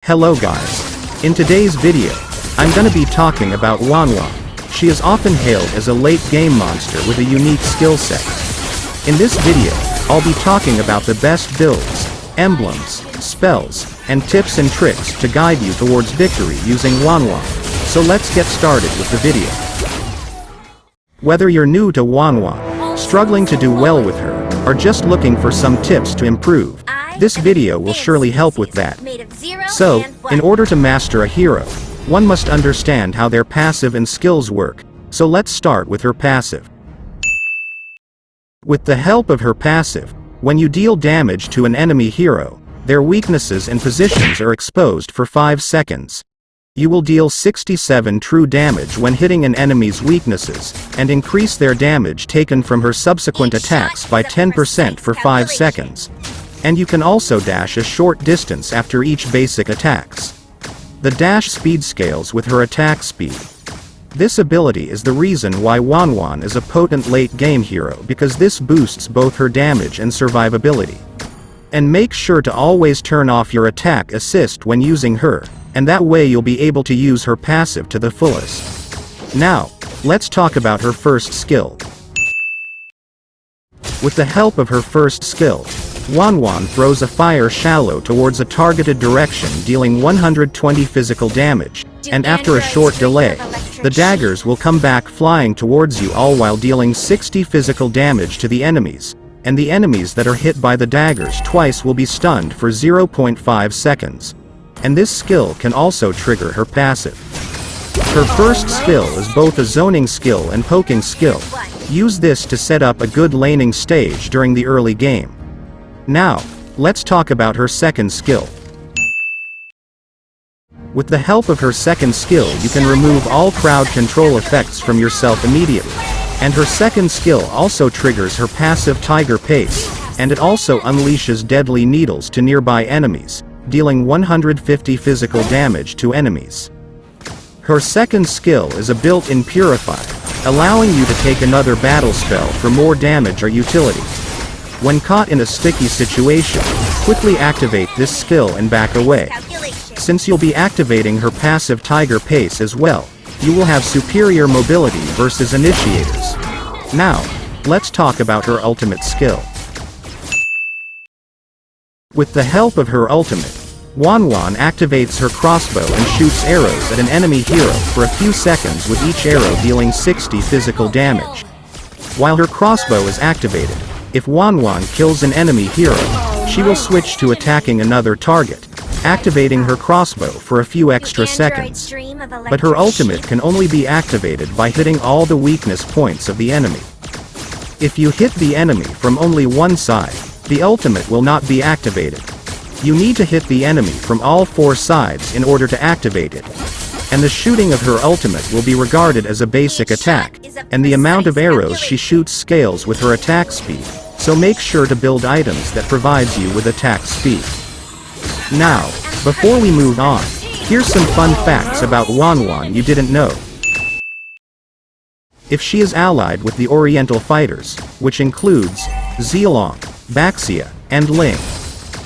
Hello guys. In today's video, I'm gonna be talking about Wanwan. She is often hailed as a late game monster with a unique skill set. In this video, I'll be talking about the best builds, emblems, spells, and tips and tricks to guide you towards victory using Wanwan. So let's get started with the video. Whether you're new to Wanwan, struggling to do well with her, or just looking for some tips to improve, this video will surely help with that. So, in order to master a hero, one must understand how their passive and skills work, so let's start with her passive. With the help of her passive, when you deal damage to an enemy hero, their weaknesses and positions are exposed for 5 seconds. You will deal 67 true damage when hitting an enemy's weaknesses, and increase their damage taken from her subsequent attacks by 10% for 5 seconds. And you can also dash a short distance after each basic attacks. The dash speed scales with her attack speed. This ability is the reason why Wanwan is a potent late game hero, because this boosts both her damage and survivability. And make sure to always turn off your attack assist when using her, and that way you'll be able to use her passive to the fullest. Now, let's talk about her first skill. With the help of her first skill, Wanwan throws a fire shallow towards a targeted direction, dealing 120 physical damage, and after a short delay, the daggers will come back flying towards you, all while dealing 60 physical damage to the enemies, and the enemies that are hit by the daggers twice will be stunned for 0.5 seconds. And this skill can also trigger her passive. Her first skill is both a zoning skill and poking skill. Use this to set up a good laning stage during the early game. Now, let's talk about her second skill. With the help of her second skill, you can remove all crowd control effects from yourself immediately. And her second skill also triggers her passive Tiger Pace, and it also unleashes deadly needles to nearby enemies, dealing 150 physical damage to enemies. Her second skill is a built-in Purify, allowing you to take another battle spell for more damage or utility. When caught in a sticky situation, quickly activate this skill and back away. Since you'll be activating her passive Tiger Pace as well, you will have superior mobility versus initiators. Now, let's talk about her ultimate skill. With the help of her ultimate, Wanwan activates her crossbow and shoots arrows at an enemy hero for a few seconds, with each arrow dealing 60 physical damage. While her crossbow is activated, if Wanwan kills an enemy hero, she will switch to attacking another target, activating her crossbow for a few extra seconds. But her ultimate can only be activated by hitting all the weakness points of the enemy. If you hit the enemy from only one side, the ultimate will not be activated. You need to hit the enemy from all 4 sides in order to activate it. And the shooting of her ultimate will be regarded as a basic attack, and the amount of arrows she shoots scales with her attack speed, so make sure to build items that provides you with attack speed. Now, before we move on, here's some fun facts about Wanwan you didn't know. If she is allied with the Oriental fighters, which includes Zilong, Baxia, and Ling,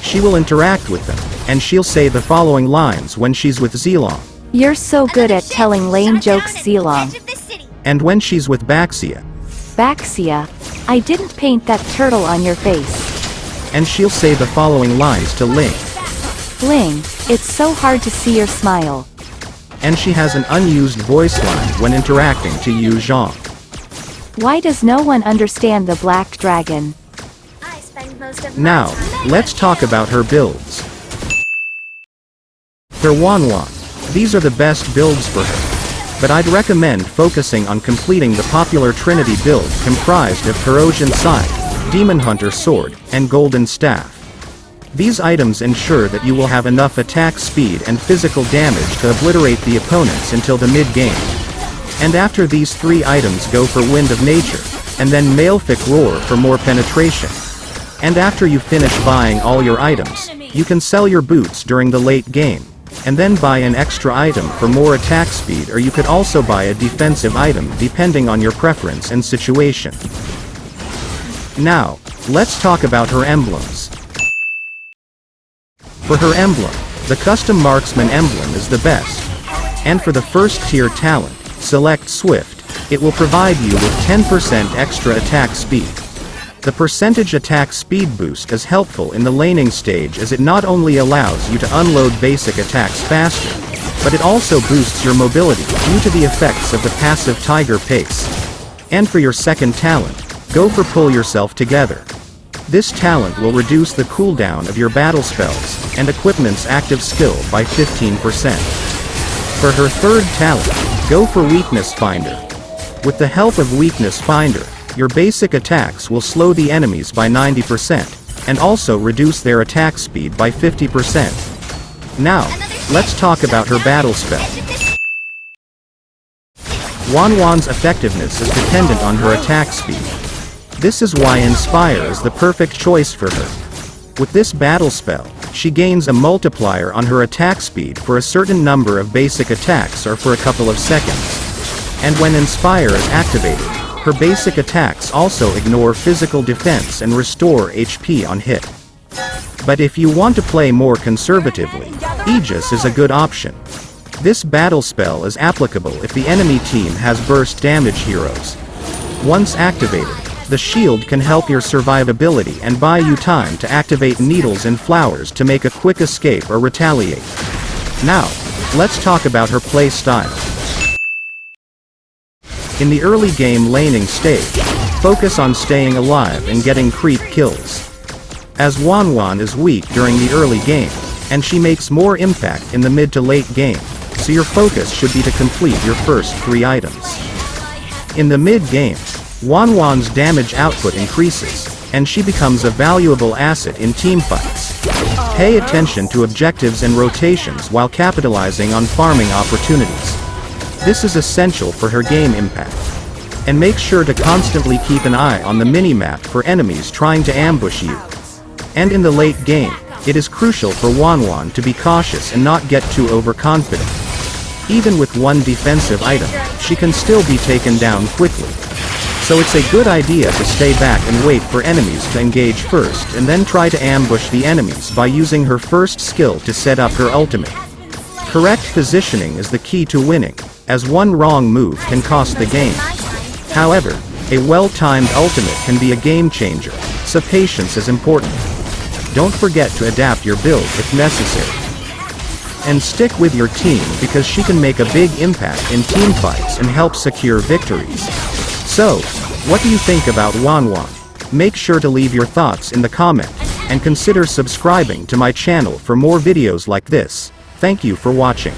she will interact with them, and she'll say the following lines when she's with Zilong. You're so good at telling lame jokes, Zilong. And when she's with Baxia. Baxia, I didn't paint that turtle on your face. And she'll say the following lines to Ling. Ling, it's so hard to see your smile. And she has an unused voice line when interacting to Yu Zhang. Why does no one understand the black dragon? Now, let's talk about her builds. For Wanwan, these are the best builds for her, but I'd recommend focusing on completing the popular Trinity build comprised of Corrosion Scythe, Demon Hunter Sword, and Golden Staff. These items ensure that you will have enough attack speed and physical damage to obliterate the opponents until the mid-game. And after these 3 items, go for Wind of Nature, and then Malefic Roar for more penetration. And after you finish buying all your items, you can sell your boots during the late game, and then buy an extra item for more attack speed, or you could also buy a defensive item depending on your preference and situation. Now, let's talk about her emblems. For her emblem, The custom marksman emblem is the best. And for the first tier talent, select Swift. It will provide you with 10% extra attack speed. The percentage attack speed boost is helpful in the laning stage as it not only allows you to unload basic attacks faster, but it also boosts your mobility due to the effects of the passive Tiger Pace. And for your second talent, go for Pull Yourself Together. This talent will reduce the cooldown of your battle spells and equipment's active skill by 15%. For her third talent, go for Weakness Finder. With the help of Weakness Finder, your basic attacks will slow the enemies by 90%, and also reduce their attack speed by 50%. Now, let's talk about her battle spell. Wanwan's effectiveness is dependent on her attack speed. This is why Inspire is the perfect choice for her. With this battle spell, she gains a multiplier on her attack speed for a certain number of basic attacks or for a couple of seconds. And when Inspire is activated, her basic attacks also ignore physical defense and restore HP on hit. But if you want to play more conservatively, Aegis is a good option. This battle spell is applicable if the enemy team has burst damage heroes. Once activated, the shield can help your survivability and buy you time to activate Needles and Flowers to make a quick escape or retaliate. Now, let's talk about her play style. In the early game laning stage, focus on staying alive and getting creep kills. As Wanwan is weak during the early game, and she makes more impact in the mid to late game, so your focus should be to complete your first 3 items. In the mid game, Wanwan's damage output increases, and she becomes a valuable asset in teamfights. Pay attention to objectives and rotations while capitalizing on farming opportunities. This is essential for her game impact. And make sure to constantly keep an eye on the minimap for enemies trying to ambush you. And in the late game, it is crucial for Wanwan to be cautious and not get too overconfident. Even with one defensive item, she can still be taken down quickly. So it's a good idea to stay back and wait for enemies to engage first and then try to ambush the enemies by using her first skill to set up her ultimate. Correct positioning is the key to winning, as one wrong move can cost the game. However, a well-timed ultimate can be a game changer, so patience is important. Don't forget to adapt your build if necessary. And stick with your team because she can make a big impact in teamfights and help secure victories. So, what do you think about Wanwan? Make sure to leave your thoughts in the comment, and consider subscribing to my channel for more videos like this. Thank you for watching.